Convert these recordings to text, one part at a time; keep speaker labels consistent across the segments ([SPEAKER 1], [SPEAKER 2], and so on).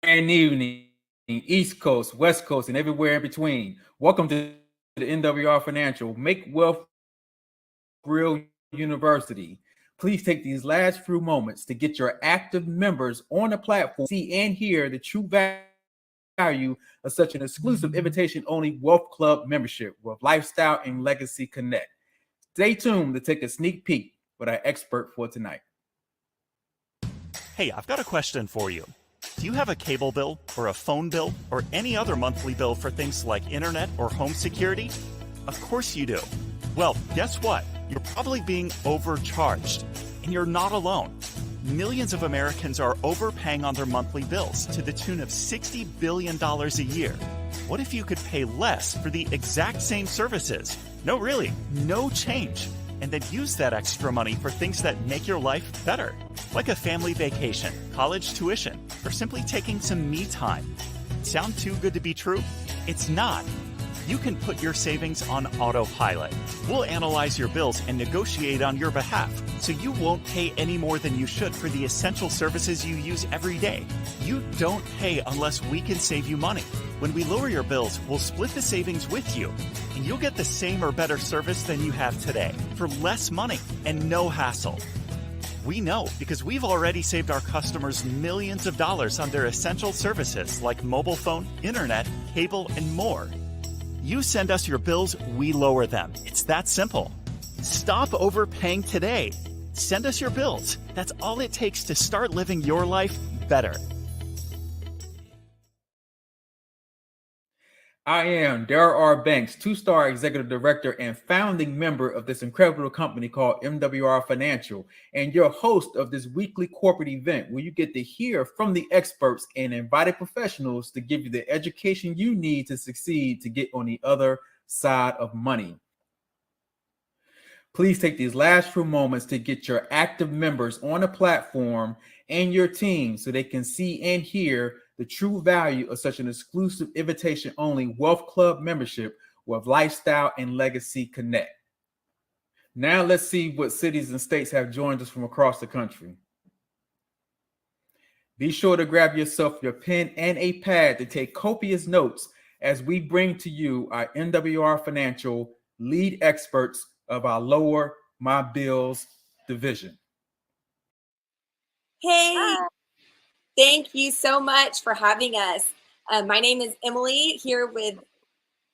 [SPEAKER 1] evening, East Coast, West Coast, and everywhere in between. Welcome to the MWR Financial Make Wealth Real University. Please take these last few moments to get your active members on the platform, see and hear the true value of such an exclusive invitation-only Wealth Club membership with Lifestyle and Legacy Connect. Stay tuned to take a sneak peek with our expert for tonight.
[SPEAKER 2] Hey, I've got a question for you. Do you have a cable bill or a phone bill or any other monthly bill for things like internet or home security? Of course you do. Well, guess what? You're probably being overcharged, and you're not alone. Millions of Americans are overpaying on their monthly bills to the tune of $60 billion a year. What if you could pay less for the exact same services? No, really, no change. And then use that extra money for things that make your life better, like a family vacation, college tuition, or simply taking some me time. Sound too good to be true? It's not. You can put your savings on autopilot. We'll analyze your bills and negotiate on your behalf, so you won't pay any more than you should for the essential services you use every day. You don't pay unless we can save you money. When we lower your bills, we'll split the savings with you, and you'll get the same or better service than you have today for less money and no hassle. We know because we've already saved our customers millions of dollars on their essential services like mobile phone, internet, cable, and more. You send us your bills, we lower them. It's that simple. Stop overpaying today. Send us your bills. That's all it takes to start living your life better.
[SPEAKER 1] I am Darrell R. Banks, two-star executive director and founding member of this incredible company called MWR Financial, and your host of this weekly corporate event where you get to hear from the experts and invited professionals to give you the education you need to succeed to get on the other side of money. Please take these last few moments to get your active members on the platform and your team so they can see and hear the true value of such an exclusive invitation-only Wealth Club membership with Lifestyle and Legacy Connect. Now let's see what cities and states have joined us from across the country. Be sure to grab yourself your pen and a pad to take copious notes as we bring to you our MWR Financial lead experts of our Lower My Bills division.
[SPEAKER 3] Hey, thank you so much for having us. My name is Emily here with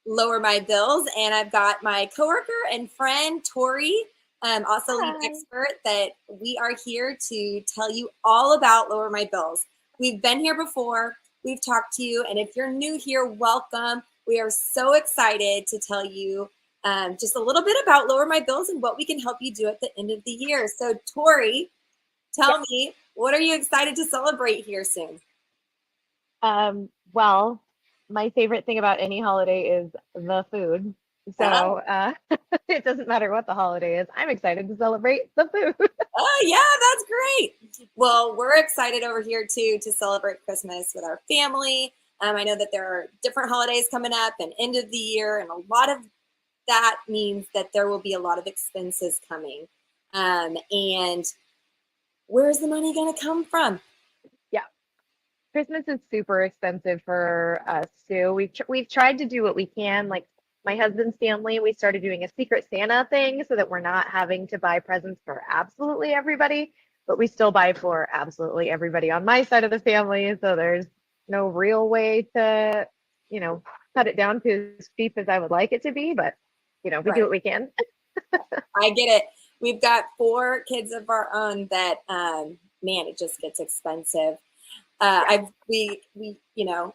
[SPEAKER 3] Lower My Bills, and I've got my coworker and friend, Tori, also lead expert, that we are here to tell you all about Lower My Bills. We've been here before, we've talked to you, and if you're new here, welcome. We are so excited to tell you just a little bit about Lower My Bills and what we can help you do at the end of the year. So Tori, tell me, what are you excited to celebrate here soon?
[SPEAKER 4] Well, my favorite thing about any holiday is the food. So it doesn't matter what the holiday is. I'm excited to celebrate the food.
[SPEAKER 3] Oh, yeah, that's great. Well, we're excited over here, too, to celebrate Christmas with our family. I know that there are different holidays coming up and end of the year, and a lot of that means that there will be a lot of expenses coming. And where's the money going to come from?
[SPEAKER 4] Yeah. Christmas is super expensive for us too. We've tried to do what we can. Like my husband's family, we started doing a Secret Santa thing so that we're not having to buy presents for absolutely everybody, but we still buy for absolutely everybody on my side of the family. So there's no real way to, cut it down to as cheap as I would like it to be, but we do what we can.
[SPEAKER 3] I get it. We've got 4 kids of our own that, man, it just gets expensive. And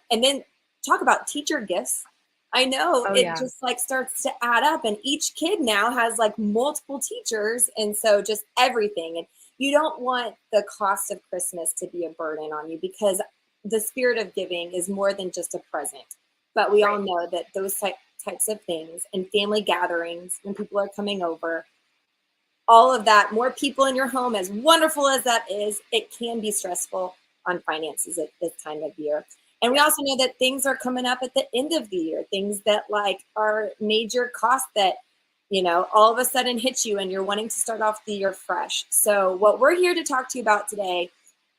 [SPEAKER 3] then talk about teacher gifts. I know just like starts to add up, and each kid now has like multiple teachers. And so just everything. And you don't want the cost of Christmas to be a burden on you, because the spirit of giving is more than just a present. But we all know that those types of things and family gatherings, when people are coming over, all of that, more people in your home, as wonderful as that is, it can be stressful on finances at this time of year. And we also know that things are coming up at the end of the year, things that like are major costs that, all of a sudden hit you and you're wanting to start off the year fresh. So what we're here to talk to you about today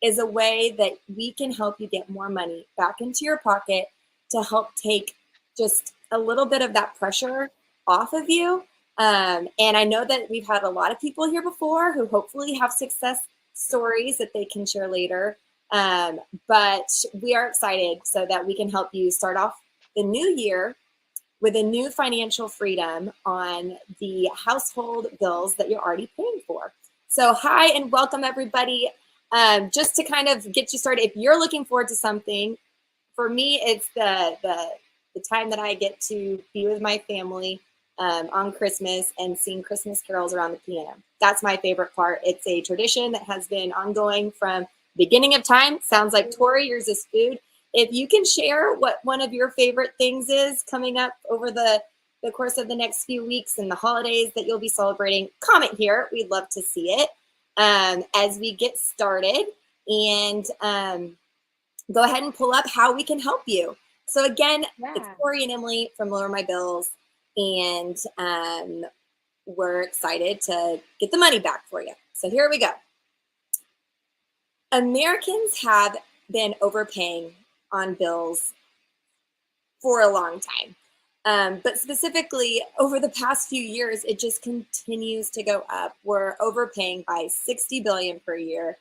[SPEAKER 3] is a way that we can help you get more money back into your pocket to help take just a little bit of that pressure off of you. And I know that we've had a lot of people here before who hopefully have success stories that they can share later. But we are excited so that we can help you start off the new year with a new financial freedom on the household bills that you're already paying for. So hi and welcome everybody. Just to kind of get you started, if you're looking forward to something, for me, it's the time that I get to be with my family on Christmas and sing Christmas carols around the piano. That's my favorite part. It's a tradition that has been ongoing from beginning of time. Sounds like Tori, yours is food. If you can share what one of your favorite things is coming up over the course of the next few weeks and the holidays that you'll be celebrating, comment here. We'd love to see it as we get started. And go ahead and pull up how we can help you. So again, it's Tori and Emily from Lower My Bills, and we're excited to get the money back for you. So here we go. Americans have been overpaying on bills for a long time. But specifically over the past few years, it just continues to go up. We're overpaying by $60 billion per year,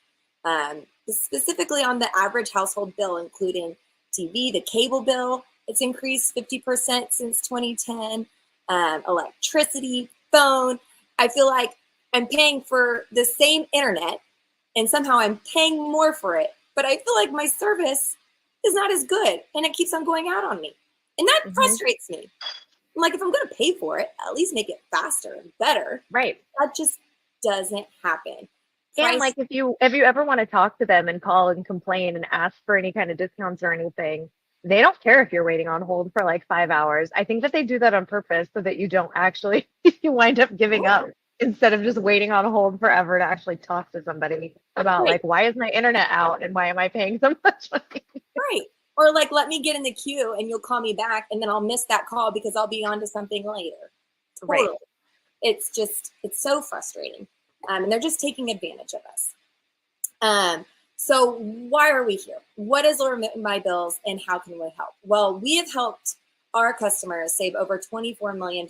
[SPEAKER 3] specifically on the average household bill, including TV, the cable bill. It's increased 50% since 2010. Electricity, phone. I feel like I'm paying for the same internet and somehow I'm paying more for it, but I feel like my service is not as good and it keeps on going out on me. And that frustrates me. I'm like, if I'm going to pay for it, at least make it faster and better.
[SPEAKER 4] Right.
[SPEAKER 3] That just doesn't happen.
[SPEAKER 4] And like if you ever want to talk to them and call and complain and ask for any kind of discounts or anything, they don't care if you're waiting on hold for like 5 hours. I think that they do that on purpose so that you don't actually you wind up giving up instead of just waiting on hold forever to actually talk to somebody about like, why is my internet out and why am I paying so much money?
[SPEAKER 3] Right. Or like, let me get in the queue and you'll call me back and then I'll miss that call because I'll be on to something later. Totally. Right. It's so frustrating. And they're just taking advantage of us. So why are we here? What is Lower My Bills and how can we help? Well, we have helped our customers save over $24 million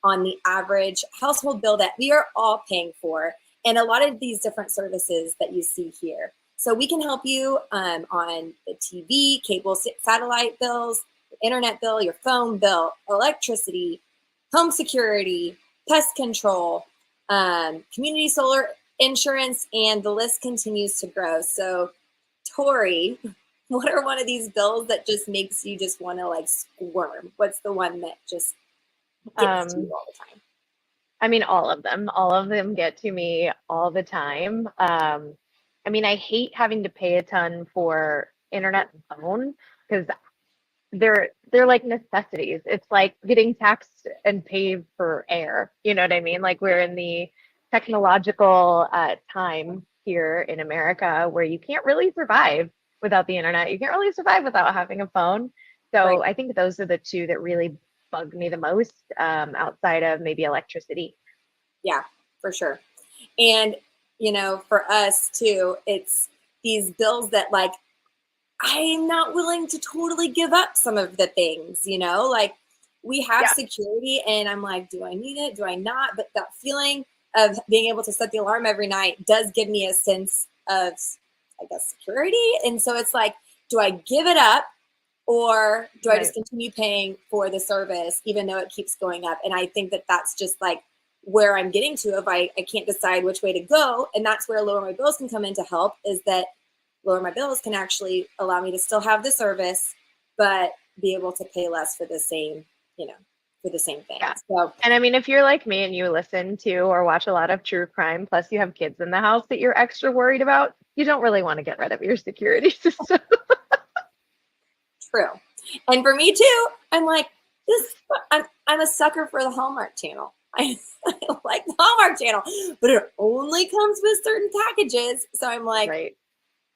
[SPEAKER 3] on the average household bill that we are all paying for, and a lot of these different services that you see here. So we can help you on the TV, cable, satellite bills, your internet bill, your phone bill, electricity, home security, pest control, community solar insurance, and the list continues to grow. So Tori, what are one of these bills that just makes you just want to like squirm? What's the one that just gets to you all the time?
[SPEAKER 4] I mean, all of them get to me all the time. I mean, I hate having to pay a ton for internet and phone because they're like necessities. It's like getting taxed and paid for air. You know what I mean? Like we're in the technological time here in America where you can't really survive without the internet. You can't really survive without having a phone. So I think those are the two that really bug me the most outside of maybe electricity.
[SPEAKER 3] Yeah, for sure. And, you know, for us too, it's these bills that like, I'm not willing to totally give up some of the things, you know, like we have security and I'm like, do I need it? Do I not? But that feeling of being able to set the alarm every night does give me a sense of, I guess, security. And so it's like, do I give it up or do I just continue paying for the service, even though it keeps going up? And I think that that's just like where I'm getting to if I can't decide which way to go. And that's where Lower My Bills can come in to help, is that Lower My Bills can actually allow me to still have the service, but be able to pay less for the same, you know, for the same thing.
[SPEAKER 4] Yeah.
[SPEAKER 3] So,
[SPEAKER 4] and I mean, if you're like me and you listen to or watch a lot of true crime, plus you have kids in the house that you're extra worried about, you don't really want to get rid of your security system.
[SPEAKER 3] True. And for me too, I'm like, I'm a sucker for the Hallmark Channel. I like the Hallmark Channel, but it only comes with certain packages. So I'm like,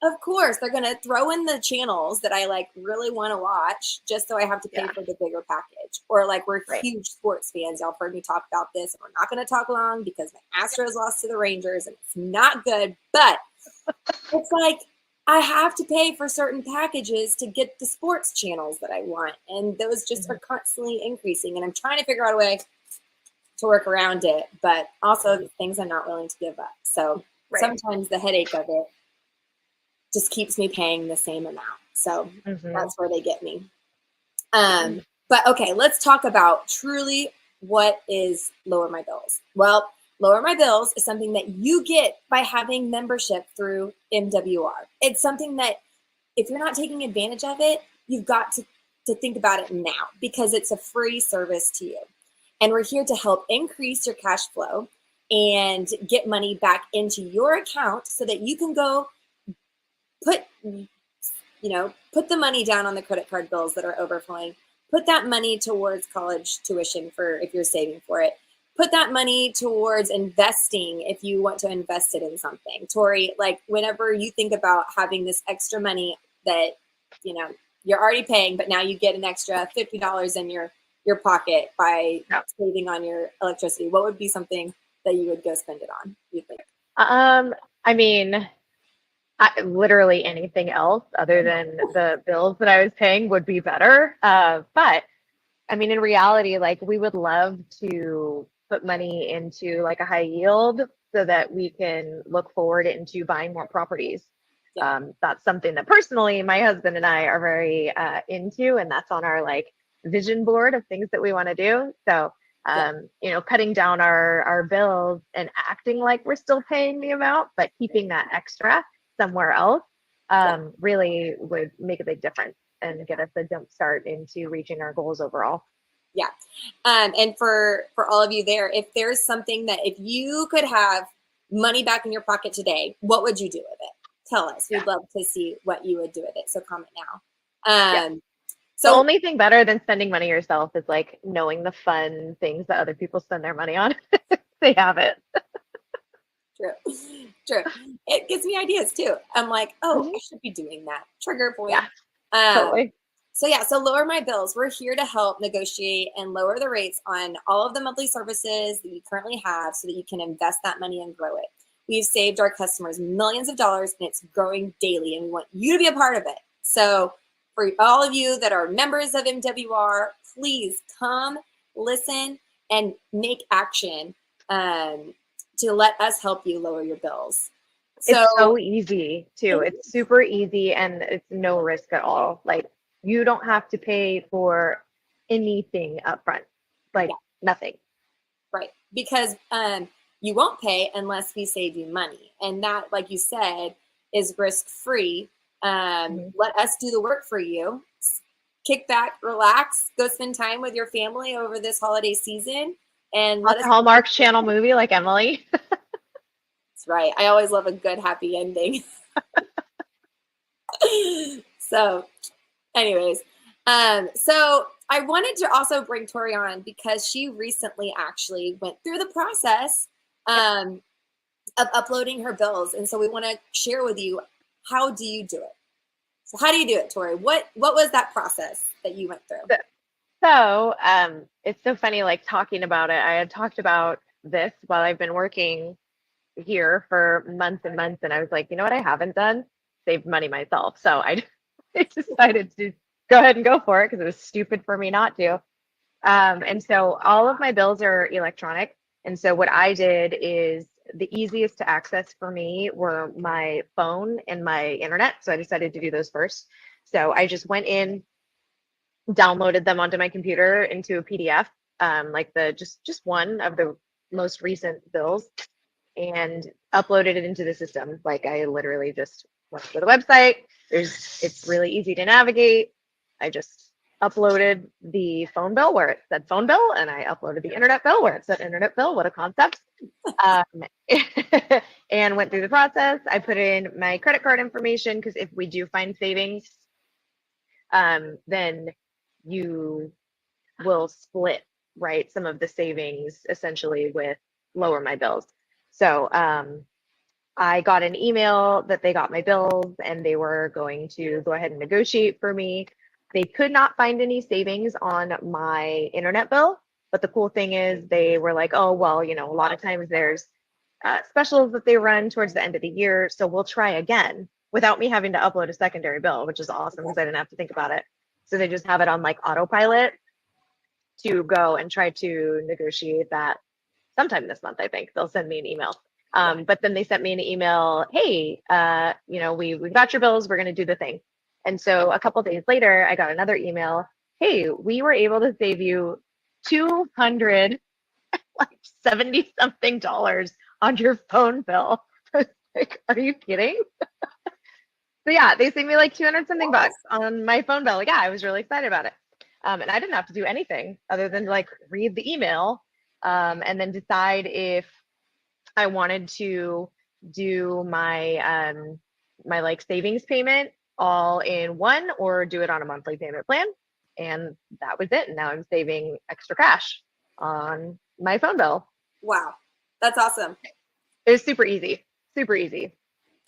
[SPEAKER 3] of course, they're going to throw in the channels that I like really want to watch just so I have to pay for the bigger package. Or like we're huge sports fans. Y'all have heard me talk about this. And we're not going to talk long because my Astros lost to the Rangers and it's not good. But It's like I have to pay for certain packages to get the sports channels that I want, and those just are constantly increasing. And I'm trying to figure out a way to work around it, but also things I'm not willing to give up. So sometimes the headache of it just keeps me paying the same amount. So that's where they get me. But okay, let's talk about truly what is Lower My Bills. Well, Lower My Bills is something that you get by having membership through MWR. It's something that if you're not taking advantage of it, you've got to think about it now because it's a free service to you. And we're here to help increase your cash flow and get money back into your account so that you can go put the money down on the credit card bills that are overflowing. Put that money towards college tuition for if you're saving for it. Put that money towards investing if you want to invest it in something. Tori, like whenever you think about having this extra money that, you're already paying, but now you get an extra $50 in your pocket by saving on your electricity, what would be something that you would go spend it on, you think?
[SPEAKER 4] I mean, literally anything else other than the bills that I was paying would be better. But I mean, in reality, like we would love to put money into like a high yield so that we can look forward into buying more properties. That's something that personally my husband and I are very into, and that's on our like vision board of things that we want to do. So cutting down our bills and acting like we're still paying the amount, but keeping that extra somewhere else really would make a big difference and get us a jump start into reaching our goals overall.
[SPEAKER 3] Yeah. And for all of you there, if there's something that if you could have money back in your pocket today, what would you do with it? Tell us. We'd love to see what you would do with it. So comment now.
[SPEAKER 4] So the only thing better than spending money yourself is like knowing the fun things that other people spend their money on. They have it.
[SPEAKER 3] True. It gives me ideas too. I'm like, I should be doing that. Trigger point.
[SPEAKER 4] Totally.
[SPEAKER 3] So Lower My Bills. We're here to help negotiate and lower the rates on all of the monthly services that you currently have so that you can invest that money and grow it. We've saved our customers millions of dollars and it's growing daily and we want you to be a part of it. So for all of you that are members of MWR, please come, listen, and make action to let us help you lower your bills.
[SPEAKER 4] So, it's so easy too. It's super easy and it's no risk at all. Like you don't have to pay for anything up front, like nothing.
[SPEAKER 3] Right. Because you won't pay unless we save you money. And that, like you said, is risk free. Let us do the work for you. Kick back, relax, go spend time with your family over this holiday season. And
[SPEAKER 4] let us Hallmark Channel movie like Emily.
[SPEAKER 3] That's right. I always love a good happy ending. So anyways, so I wanted to also bring Tori on because she recently actually went through the process of uploading her bills. And so we want to share with you, how do you do it? So how do you do it, Tori? What was that process that you went through?
[SPEAKER 4] So it's so funny, like talking about it. I had talked about this while I've been working here for months and months. And I was like, you know what I haven't done? Saved money myself. So I decided to go ahead and go for it because it was stupid for me not to. And so all of my bills are electronic. And so what I did is the easiest to access for me were my phone and my internet. So I decided to do those first. So I just went in, downloaded them onto my computer into a PDF, like just one of the most recent bills, and uploaded it into the system. Like I literally just went to the website. It's really easy to navigate. I just uploaded the phone bill where it said phone bill, and I uploaded the internet bill where it said internet bill. What a concept. And went through the process. I put in my credit card information because if we do find savings, then you will split, right, some of the savings essentially with Lower My Bills. So I got an email that they got my bills and they were going to go ahead and negotiate for me. They could not find any savings on my internet bill. But the cool thing is they were like, oh, well, a lot of times there's specials that they run towards the end of the year. So we'll try again without me having to upload a secondary bill, which is awesome because I didn't have to think about it. So they just have it on like autopilot to go and try to negotiate that sometime this month. I think they'll send me an email. But then they sent me an email, hey, you know, we got your bills, we're going to do the thing. And so a couple days later, I got another email, hey, we were able to save you $270 something on your phone bill. Like, are you kidding? So yeah, they saved me like 200 something bucks on my phone bill. Yeah, I was really excited about it. And I didn't have to do anything other than like read the email and then decide if I wanted to do my my like savings payment all in one or do it on a monthly payment plan. And that was it. And now I'm saving extra cash on my phone bill.
[SPEAKER 3] Wow. That's awesome.
[SPEAKER 4] It was super easy. Super easy.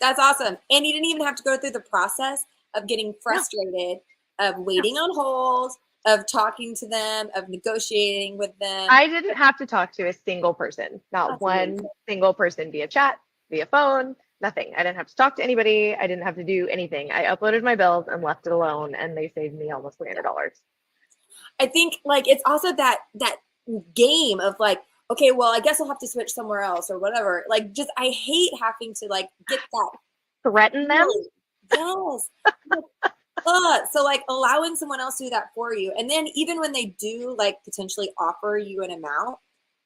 [SPEAKER 3] That's awesome. And you didn't even have to go through the process of getting frustrated, of waiting on hold, of talking to them, of negotiating with them.
[SPEAKER 4] I didn't have to talk to a single person, not
[SPEAKER 3] That's
[SPEAKER 4] one
[SPEAKER 3] amazing.
[SPEAKER 4] single person via chat, via phone, nothing. I didn't have to talk to anybody. I didn't have to do anything. I uploaded my bills and left it alone, and they saved me almost $300.
[SPEAKER 3] I think like it's also that game of like, okay, well, I guess I'll have to switch somewhere else or whatever. Like, just I hate having to like get that.
[SPEAKER 4] Threaten them?
[SPEAKER 3] Yes. So like allowing someone else to do that for you. And then even when they do like potentially offer you an amount,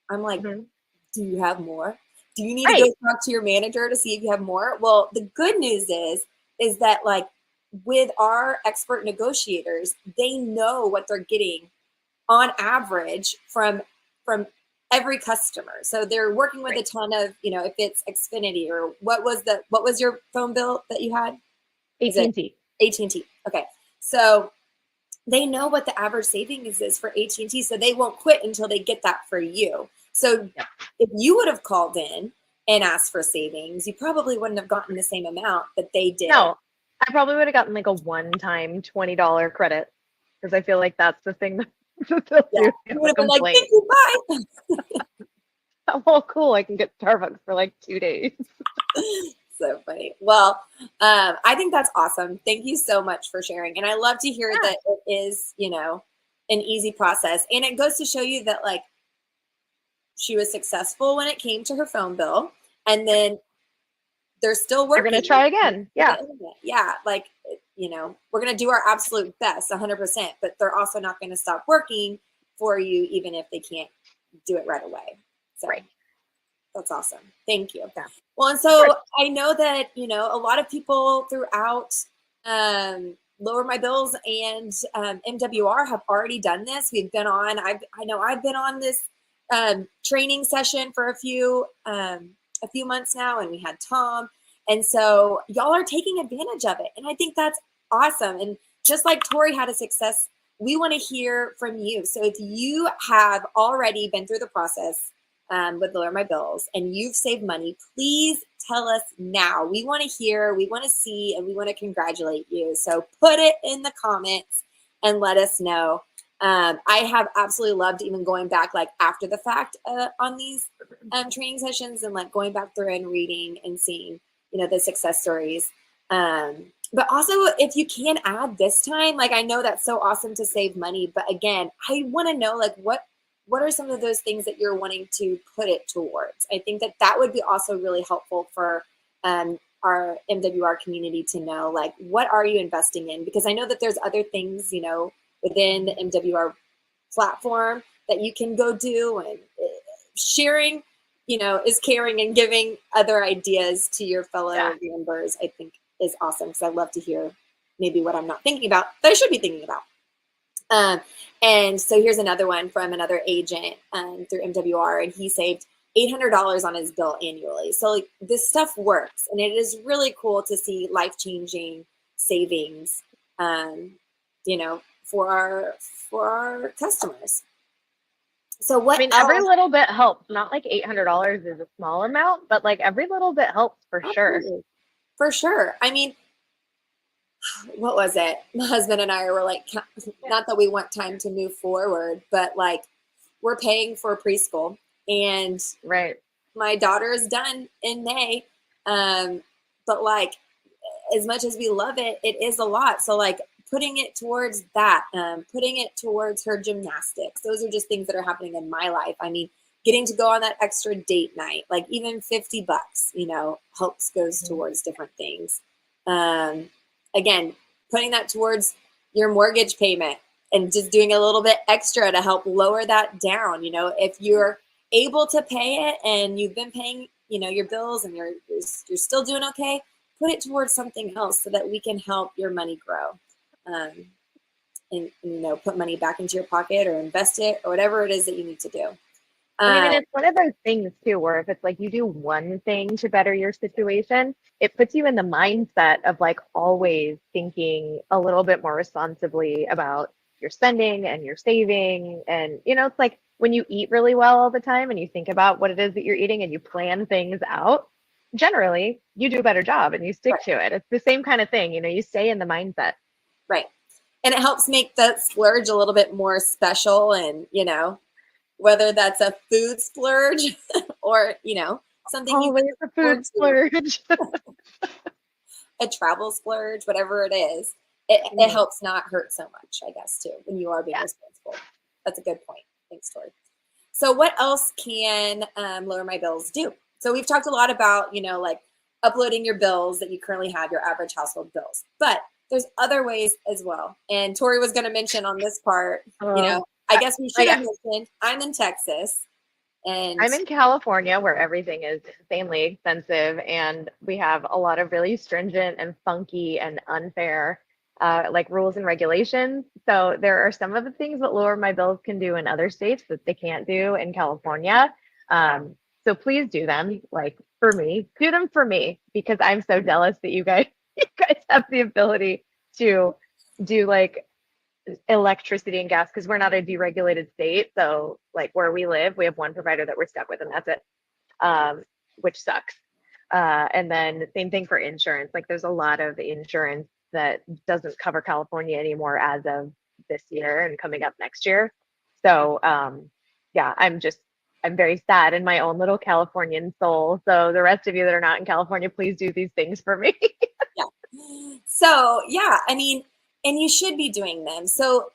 [SPEAKER 3] I'm like, do you have more? Do you need to go talk to your manager to see if you have more? Well, the good news is that like with our expert negotiators, they know what they're getting on average from every customer. So they're working with a ton of, you know, if it's Xfinity or what was your phone bill that you had?
[SPEAKER 4] AT&T.
[SPEAKER 3] AT&T. Okay. So they know what the average savings is for AT&T. So they won't quit until they get that for you. So if you would have called in and asked for savings, you probably wouldn't have gotten the same amount, but they did.
[SPEAKER 4] No, I probably would have gotten like a one-time $20 credit because I feel like that's the thing that they'll do.
[SPEAKER 3] You would have been like, thank you, bye.
[SPEAKER 4] Oh, cool. I can get Starbucks for like 2 days.
[SPEAKER 3] So funny. Well, I think that's awesome. Thank you so much for sharing. And I love to hear that it is, you know, an easy process. And it goes to show you that like she was successful when it came to her phone bill. And then they're still working.
[SPEAKER 4] We're going to try again. Yeah.
[SPEAKER 3] Yeah. Like, you know, we're going to do our absolute best 100%, but they're also not going to stop working for you, even if they can't do it right away. So that's awesome. Thank you.
[SPEAKER 4] Yeah.
[SPEAKER 3] Well, and so I know that, you know, a lot of people throughout Lower My Bills and MWR have already done this. We've been on, I know I've been on this training session for a few months now, and we had Tom. And so y'all are taking advantage of it. And I think that's awesome. And just like Tori had a success, we want to hear from you. So if you have already been through the process with Lower My Bills and you've saved money, please tell us now. We want to hear, we want to see, and we want to congratulate you. So put it in the comments and let us know. I have absolutely loved even going back like after the fact on these training sessions and like going back through and reading and seeing, you know, the success stories. But also if you can add this time, like I know that's so awesome to save money, but again, I want to know like what are some of those things that you're wanting to put it towards? I think that would be also really helpful for our MWR community to know, like, what are you investing in? Because I know that there's other things, you know, within the MWR platform that you can go do, and sharing, you know, is caring, and giving other ideas to your fellow members, I think is awesome, because I love to hear maybe what I'm not thinking about that I should be thinking about. And so here's another one from another agent through MWR, and he saved $800 on his bill annually. So like, this stuff works, and it is really cool to see life-changing savings, you know, for our customers. So what?
[SPEAKER 4] I mean, every little bit helps. Not like $800 is a small amount, but like every little bit helps for sure.
[SPEAKER 3] For sure. I mean, what was it? My husband and I were like, not that we want time to move forward, but like we're paying for preschool, and my daughter is done in May. But like, as much as we love it, it is a lot. So like putting it towards that, putting it towards her gymnastics. Those are just things that are happening in my life. I mean, getting to go on that extra date night, like even $50, you know, goes towards different things. Again, putting that towards your mortgage payment and just doing a little bit extra to help lower that down. You know, if you're able to pay it and you've been paying, you know, your bills and you're still doing okay, put it towards something else so that we can help your money grow. And you know, put money back into your pocket or invest it or whatever it is that you need to do.
[SPEAKER 4] I mean, and it's one of those things too, where if it's like you do one thing to better your situation, it puts you in the mindset of like always thinking a little bit more responsibly about your spending and your saving. And, you know, it's like when you eat really well all the time and you think about what it is that you're eating and you plan things out, generally you do a better job and you stick
[SPEAKER 3] Right.
[SPEAKER 4] to it. It's the same kind of thing, you know, you stay in the mindset.
[SPEAKER 3] Right. And it helps make that splurge a little bit more special. And, you know, whether that's a food splurge or, you know, something you
[SPEAKER 4] Always a food splurge.
[SPEAKER 3] a travel splurge, whatever it is, it helps not hurt so much, I guess, too, when you are being responsible. That's a good point. Thanks, Tori. So what else can Lower My Bills do? So we've talked a lot about, you know, like uploading your bills that you currently have, your average household bills. But there's other ways as well. And Tori was going to mention on this part, you know, I guess we should have mentioned, I'm in Texas. And
[SPEAKER 4] I'm in California where everything is insanely expensive and we have a lot of really stringent and funky and unfair like rules and regulations. So there are some of the things that Lower My Bills can do in other states that they can't do in California. So please do them, like for me, do them for me, because I'm so jealous that you guys have the ability to do like electricity and gas, because we're not a deregulated state. So like where we live, we have one provider that we're stuck with and that's it, which sucks. And then same thing for insurance. Like there's a lot of insurance that doesn't cover California anymore as of this year and coming up next year. So yeah, I'm very sad in my own little Californian soul. So the rest of you that are not in California, please do these things for me.
[SPEAKER 3] yeah. So yeah, I mean, and you should be doing them. So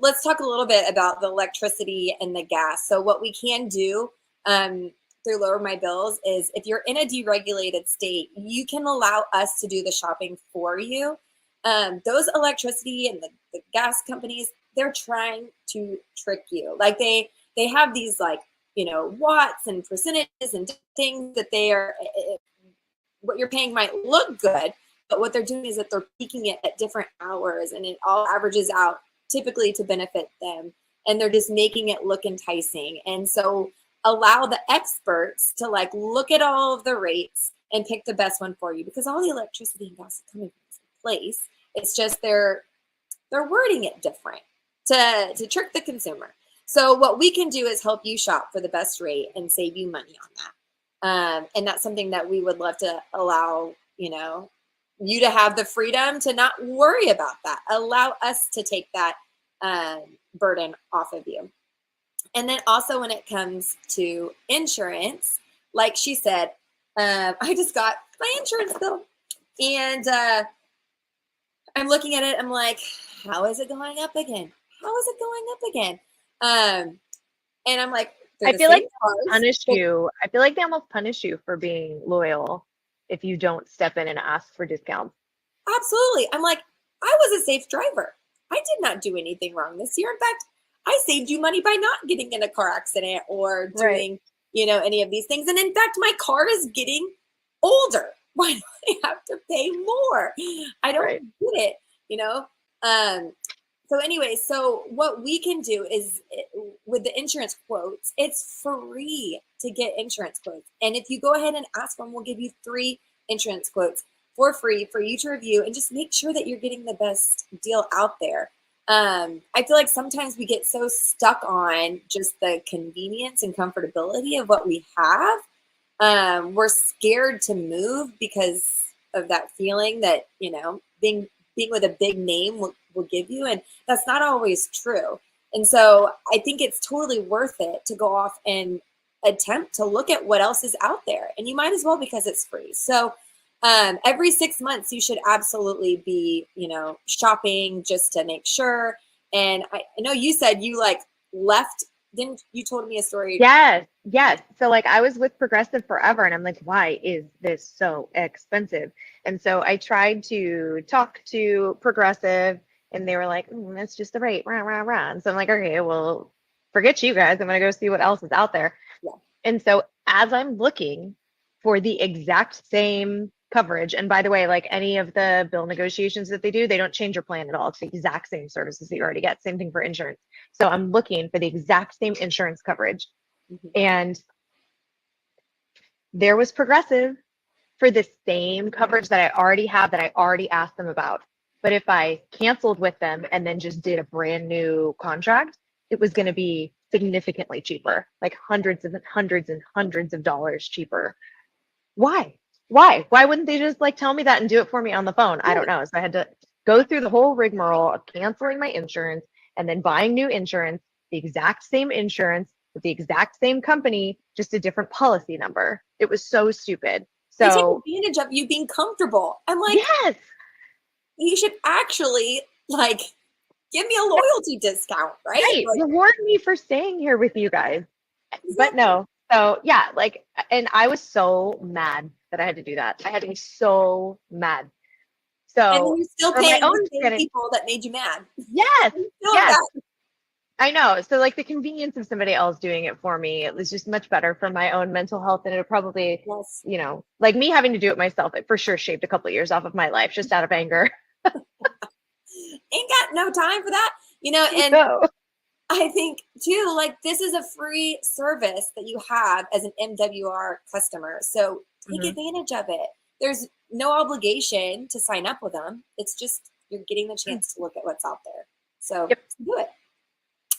[SPEAKER 3] let's talk a little bit about the electricity and the gas. So what we can do through Lower My Bills is if you're in a deregulated state, you can allow us to do the shopping for you. Those electricity and the gas companies, they're trying to trick you. Like they have these like, you know, watts and percentages and things that they are, what you're paying might look good, but what they're doing is that they're peaking it at different hours and it all averages out typically to benefit them. And they're just making it look enticing. And so allow the experts to like look at all of the rates and pick the best one for you, because all the electricity and gas is coming from the same place. It's just they're wording it different to trick the consumer. So what we can do is help you shop for the best rate and save you money on that. And that's something that we would love to allow, you know, you to have the freedom to not worry about that. Allow us to take that burden off of you. And then also when it comes to insurance, like she said, I just got my insurance bill and I'm looking at it. I'm like, how is it going up again? How is it going up again? And I'm like,
[SPEAKER 4] I feel like they punish you. I feel like they almost punish you for being loyal if you don't step in and ask for discounts.
[SPEAKER 3] Absolutely. I'm like, I was a safe driver. I did not do anything wrong this year. In fact, I saved you money by not getting in a car accident or doing, you know, any of these things. And in fact, my car is getting older. Why do I have to pay more? I don't get it, you know? So anyway, so what we can do is with the insurance quotes, it's free to get insurance quotes. And if you go ahead and ask one, we'll give you 3 insurance quotes for free for you to review and just make sure that you're getting the best deal out there. I feel like sometimes we get so stuck on just the convenience and comfortability of what we have. We're scared to move because of that feeling that, you know, being with a big name will give you. And that's not always true. And so I think it's totally worth it to go off and attempt to look at what else is out there, and you might as well because it's free. So every 6 months you should absolutely be, shopping just to make sure. And I know you said you like left, didn't you? Told me a story.
[SPEAKER 4] Yes. So like I was with Progressive forever and I'm like, why is this so expensive? And so I tried to talk to Progressive and they were like, that's just the rate, rah, rah, rah. And so I'm like, okay, well, forget you guys. I'm gonna go see what else is out there.
[SPEAKER 3] Yeah.
[SPEAKER 4] And so as I'm looking for the exact same coverage, and by the way, like any of the bill negotiations that they do, they don't change your plan at all. It's the exact same services that you already get. Same thing for insurance. So I'm looking for the exact same insurance coverage. And there was Progressive for the same coverage that I already have, that I already asked them about. But if I canceled with them and then just did a brand new contract, it was going to be significantly cheaper, like hundreds and hundreds and hundreds of dollars cheaper. Why? Why wouldn't they just like tell me that and do it for me on the phone? I don't know. So I had to go through the whole rigmarole of canceling my insurance and then buying new insurance, the exact same insurance with the exact same company, just a different policy number. It was so stupid.
[SPEAKER 3] They take
[SPEAKER 4] So
[SPEAKER 3] advantage of you being comfortable. I'm like,
[SPEAKER 4] yes,
[SPEAKER 3] you should actually like give me a loyalty discount, right?
[SPEAKER 4] right.
[SPEAKER 3] Like,
[SPEAKER 4] Reward me for staying here with you guys. But no. So yeah, like, and I was so mad that I had to do that. I had to be so mad.
[SPEAKER 3] and then
[SPEAKER 4] So
[SPEAKER 3] you're still
[SPEAKER 4] for my
[SPEAKER 3] paying
[SPEAKER 4] own
[SPEAKER 3] the same
[SPEAKER 4] sanity,
[SPEAKER 3] people that made you mad.
[SPEAKER 4] yes,
[SPEAKER 3] Still
[SPEAKER 4] yes.
[SPEAKER 3] that.
[SPEAKER 4] I know. So like the convenience of somebody else doing it for me, it was just much better for my own mental health. And it would probably,
[SPEAKER 3] Yes.
[SPEAKER 4] like me having to do it myself, it for sure shaved a couple of years off of my life just out of anger.
[SPEAKER 3] Ain't got no time for that, and
[SPEAKER 4] So,
[SPEAKER 3] I think too, like this is a free service that you have as an MWR customer. So take advantage of it. There's no obligation to sign up with them. It's just you're getting the chance to look at what's out there. So do it.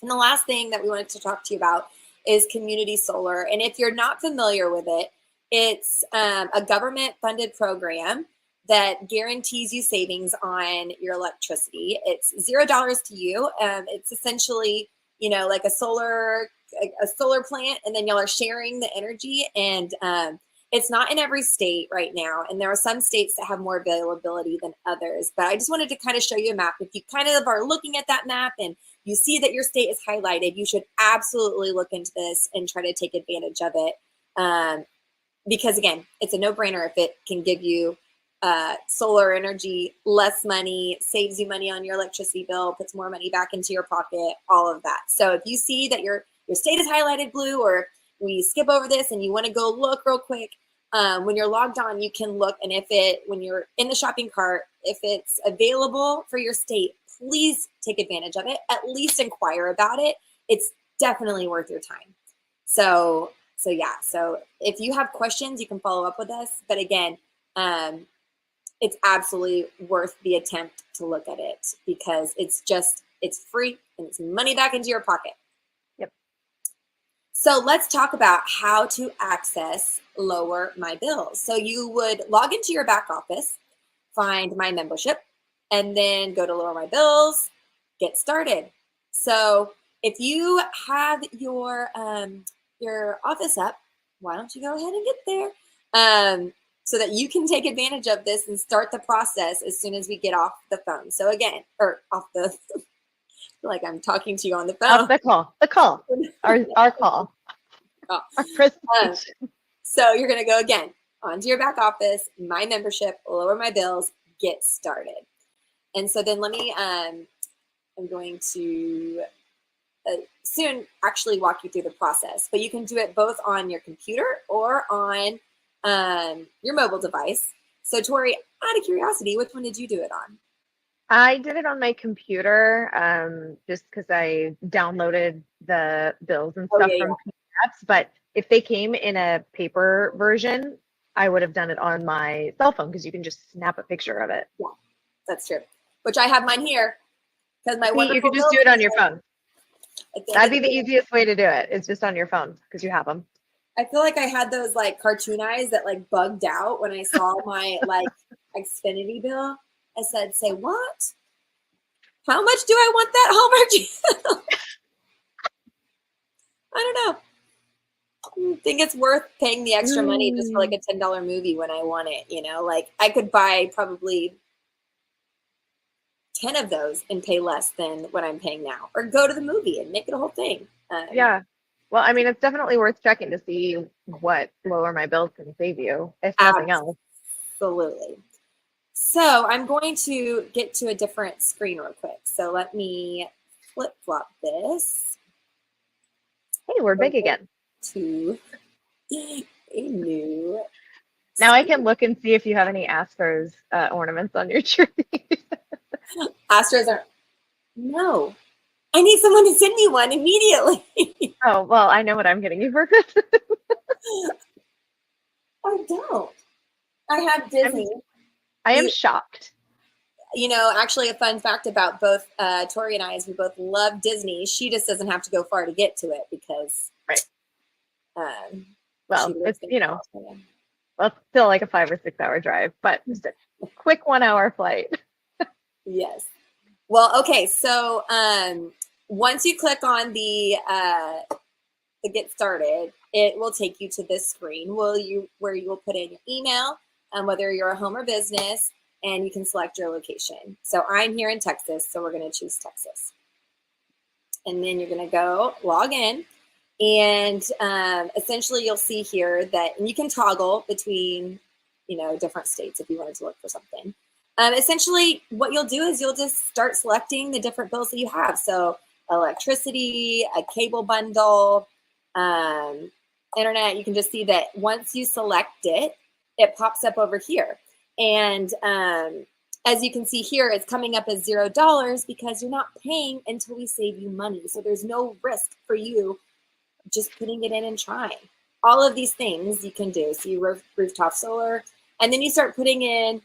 [SPEAKER 3] And the last thing that we wanted to talk to you about is community solar. And if you're not familiar with it, it's a government funded program that guarantees you savings on your electricity. It's $0 to you. It's essentially, like a solar plant, and then y'all are sharing the energy. And it's not in every state right now. And there are some states that have more availability than others. But I just wanted to kind of show you a map. If you kind of are looking at that map and you see that your state is highlighted, you should absolutely look into this and try to take advantage of it. Because again, it's a no-brainer if it can give you solar energy, less money, saves you money on your electricity bill, puts more money back into your pocket, all of that. So if you see that your state is highlighted blue, or we skip over this and you want to go look real quick, when you're logged on, you can look. And when you're in the shopping cart, if it's available for your state, please take advantage of it. At least inquire about it. It's definitely worth your time. So yeah. So if you have questions, you can follow up with us. But again, it's absolutely worth the attempt to look at it, because it's free and it's money back into your pocket.
[SPEAKER 4] Yep.
[SPEAKER 3] So let's talk about how to access Lower My Bills. So you would log into your back office, find my membership, and then go to Lower My Bills, get started. So if you have your office up, why don't you go ahead and get there? So that you can take advantage of this and start the process as soon as we get off the phone. So again, or off the, I feel like I'm talking to you on the phone.
[SPEAKER 4] off the call, our call,
[SPEAKER 3] Oh.
[SPEAKER 4] our presentation.
[SPEAKER 3] So you're going to go again onto your back office, my membership, Lower My Bills, get started. And so then let me, I'm going to soon actually walk you through the process, but you can do it both on your computer or on your mobile device. So Tori, out of curiosity, which one did you do it on?
[SPEAKER 4] I did it on my computer, just because I downloaded the bills and stuff from PDFs. But if they came in a paper version, I would have done it on my cell phone, because you can just snap a picture of it.
[SPEAKER 3] Yeah, that's true. Which I have mine here, because my
[SPEAKER 4] you can just do it on your phone. That'd be the easiest way to do it. It's just on your phone, because you have them.
[SPEAKER 3] I feel like I had those like cartoon eyes that like bugged out when I saw my like Xfinity bill. I said, say what? How much do I want that Hallmark? I don't know. think it's worth paying the extra money just for like a $10 movie when I want it, you know, like I could buy probably 10 of those and pay less than what I'm paying now, or go to the movie and make it a whole thing.
[SPEAKER 4] Yeah. Well, I mean, it's definitely worth checking to see what Lower My Bills can save you, if nothing else.
[SPEAKER 3] Absolutely. So I'm going to get to a different screen real quick. So let me flip flop this.
[SPEAKER 4] Hey, we're big again.
[SPEAKER 3] To a new.
[SPEAKER 4] Now I can look and see if you have any Astros ornaments on your tree.
[SPEAKER 3] Astros are. No. I need someone to send me one immediately.
[SPEAKER 4] Oh, well, I know what I'm getting you for Christmas.
[SPEAKER 3] I don't. I have Disney.
[SPEAKER 4] I am shocked.
[SPEAKER 3] You know, actually, a fun fact about both Tori and I is we both love Disney. She just doesn't have to go far to get to it because,
[SPEAKER 4] right. Well, it's, you know, well, it's still like a 5 or 6 hour drive, but just a quick 1 hour flight.
[SPEAKER 3] Yes. Well, okay. So once you click on the get started, it will take you to this screen where you will put in your email, whether you're a home or business, and you can select your location. So I'm here in Texas, so we're going to choose Texas. And then you're going to go log in, and essentially you'll see here that, and you can toggle between, you know, different states if you wanted to look for something. Essentially what you'll do is you'll just start selecting the different bills that you have. So electricity, a cable bundle, internet. You can just see that once you select it, it pops up over here. And as you can see here, it's coming up as $0 because you're not paying until we save you money. So there's no risk for you just putting it in and trying. All of these things you can do. So you rooftop solar, and then you start putting in,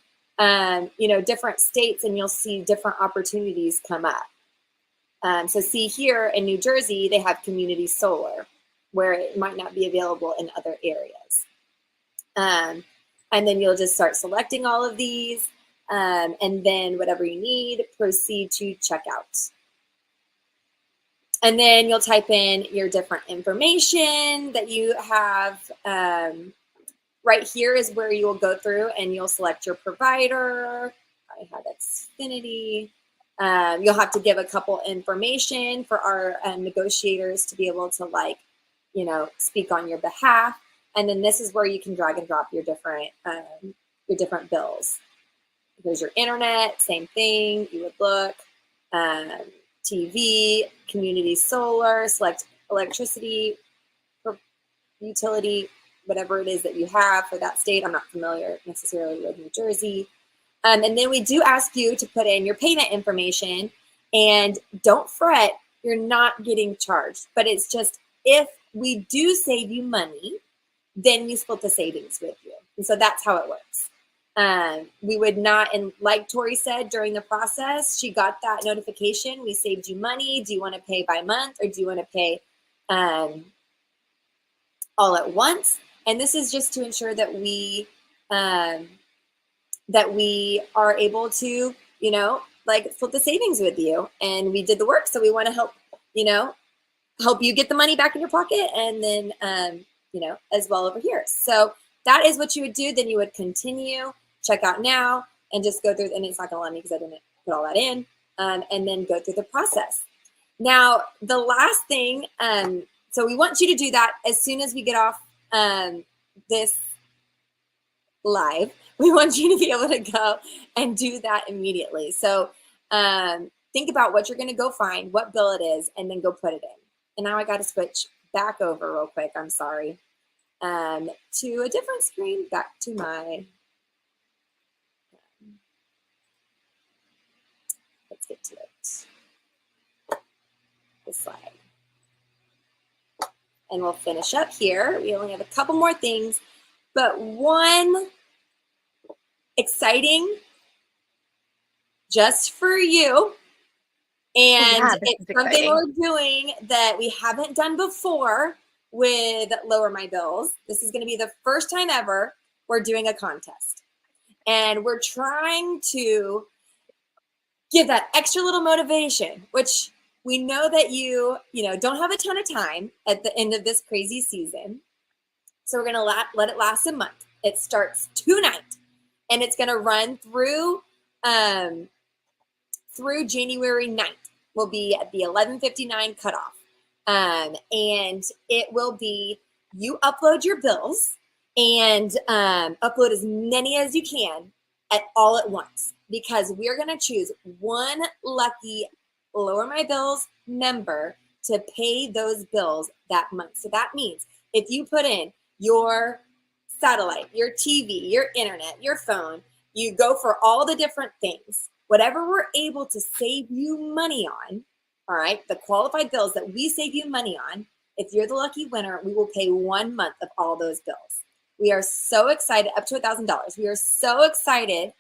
[SPEAKER 3] you know, different states, and you'll see different opportunities come up. So see here in New Jersey, they have community solar, where it might not be available in other areas. And then you'll just start selecting all of these, and then whatever you need, proceed to checkout. And then you'll type in your different information that you have. Right here is where you will go through and you'll select your provider. I have Xfinity. You'll have to give a couple information for our negotiators to be able to, like, you know, speak on your behalf. And then this is where you can drag and drop your different bills. Here's your internet, same thing. You would look, TV, community solar, select electricity, utility, whatever it is that you have for that state. I'm not familiar necessarily with New Jersey. And then we do ask you to put in your payment information, and don't fret, you're not getting charged, but it's just, if we do save you money, then we split the savings with you. And so that's how it works. We would not, and like Tori said during the process, she got that notification, we saved you money. Do you want to pay by month, or do you want to pay all at once? And this is just to ensure that we are able to, you know, like, split the savings with you. And we did the work, so we want to help, you know, help you get the money back in your pocket, and then, you know, as well over here. So that is what you would do. Then you would continue, check out now, and just go through, and it's not going to let me because I didn't put all that in, and then go through the process. Now, the last thing, so we want you to do that as soon as we get off this live. We want you to be able to go and do that immediately. So think about what you're going to go find, what bill it is, and then go put it in. And now I got to switch back over real quick. I'm sorry. To a different screen, back to my, let's get to it. This slide. And we'll finish up here. We only have a couple more things, but one exciting just for you. And it's something we're doing that we haven't done before with Lower My Bills. This is going to be the first time ever we're doing a contest. And we're trying to give that extra little motivation, which we know that you know, don't have a ton of time at the end of this crazy season. So we're going to let it last a month. It starts tonight, and it's going to run through January 9th. Will be at the 11:59 cutoff. And it will be, you upload your bills and upload as many as you can all at once, because we're going to choose one lucky Lower My Bills member to pay those bills that month. So that means if you put in your satellite, your TV, your internet, your phone, you go for all the different things, whatever we're able to save you money on, all right, the qualified bills that we save you money on, if you're the lucky winner, we will pay 1 month of all those bills. We are so excited, up to $1,000. We are so excited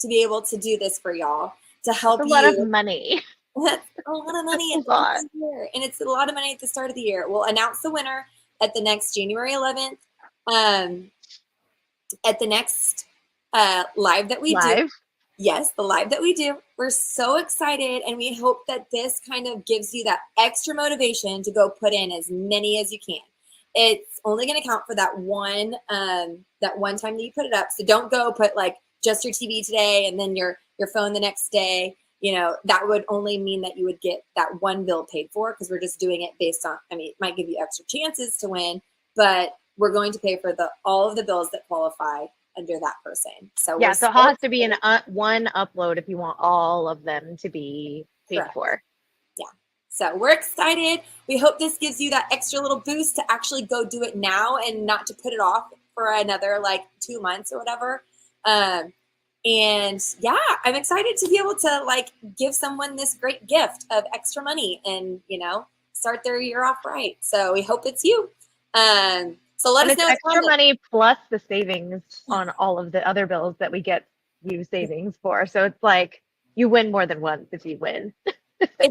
[SPEAKER 3] to be able to do this for y'all, to help you.
[SPEAKER 4] That's a lot of money.
[SPEAKER 3] That's a lot of money at the end of the year. And it's a lot of money at the start of the year. We'll announce the winner at the next January 11th, at the next live that we do. Yes, the live that we do. We're so excited, and we hope that this kind of gives you that extra motivation to go put in as many as you can. It's only going to count for that one time that you put it up. So don't go put like just your TV today and then your phone the next day. You know, that would only mean that you would get that one bill paid for, because we're just doing it based on, I mean, it might give you extra chances to win, but we're going to pay for all of the bills that qualify under that person. So
[SPEAKER 4] yeah, so it has to be one upload if you want all of them to be paid for.
[SPEAKER 3] Yeah. So we're excited. We hope this gives you that extra little boost to actually go do it now and not to put it off for another like 2 months or whatever. And yeah, I'm excited to be able to like give someone this great gift of extra money and, you know, start their year off right. So we hope it's you. So let us know.
[SPEAKER 4] Extra money plus the savings on all of the other bills that we get you savings for. So it's like you win more than once if you win.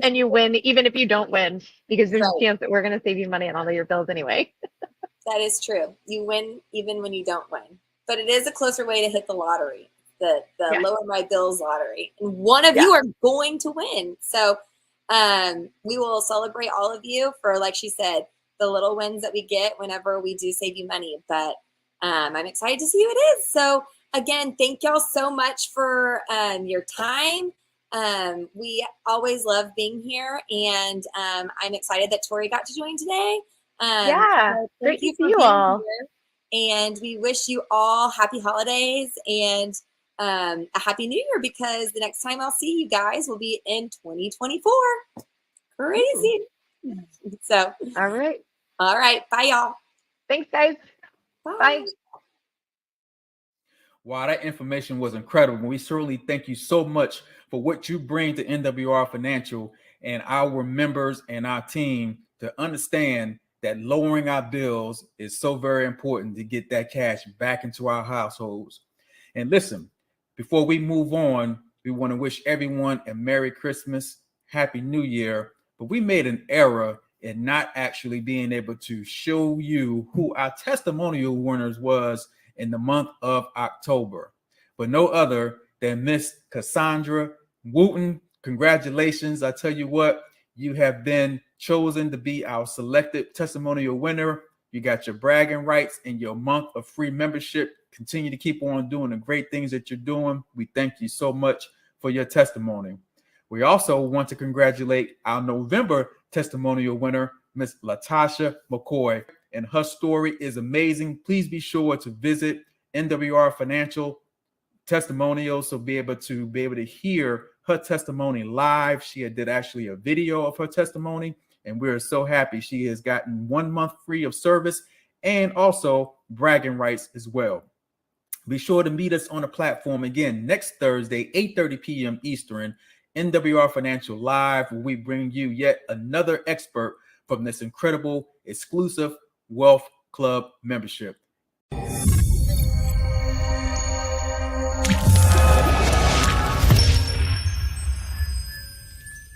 [SPEAKER 4] And you win even if you don't win, because there's a chance that we're going to save you money on all of your bills anyway.
[SPEAKER 3] That is true. You win even when you don't win. But it is a closer way to hit the lottery, the Lower My Bills lottery. And one of you are going to win. So we will celebrate all of you for, like she said, the little wins that we get whenever we do save you money. But I'm excited to see who it is. So again, thank y'all so much for your time. We always love being here, and I'm excited that Tori got to join today.
[SPEAKER 4] So great to see you all.
[SPEAKER 3] Here. And we wish you all happy holidays and a happy new year, because the next time I'll see you guys will be in 2024. Crazy. So, all right. Bye, y'all.
[SPEAKER 4] Thanks, guys. Bye.
[SPEAKER 1] Wow, that information was incredible. We certainly thank you so much for what you bring to MWR Financial and our members and our team to understand that lowering our bills is so very important to get that cash back into our households. And listen, before we move on, we want to wish everyone a Merry Christmas, Happy New Year. But we made an error in not actually being able to show you who our testimonial winners was in the month of October, but no other than Miss Cassandra Wooten. Congratulations. I tell you what, you have been chosen to be our selected testimonial winner. You got your bragging rights and your month of free membership. Continue to keep on doing the great things that you're doing. We thank you so much for your testimony. We also want to congratulate our November testimonial winner, Miss Latasha McCoy, and her story is amazing. Please be sure to visit MWR Financial Testimonials so be able to hear her testimony live. She did actually a video of her testimony, and we're so happy she has gotten 1 month free of service and also bragging rights as well. Be sure to meet us on the platform again next Thursday, 8:30 p.m. Eastern, MWR Financial Live, where we bring you yet another expert from this incredible exclusive Wealth Club membership.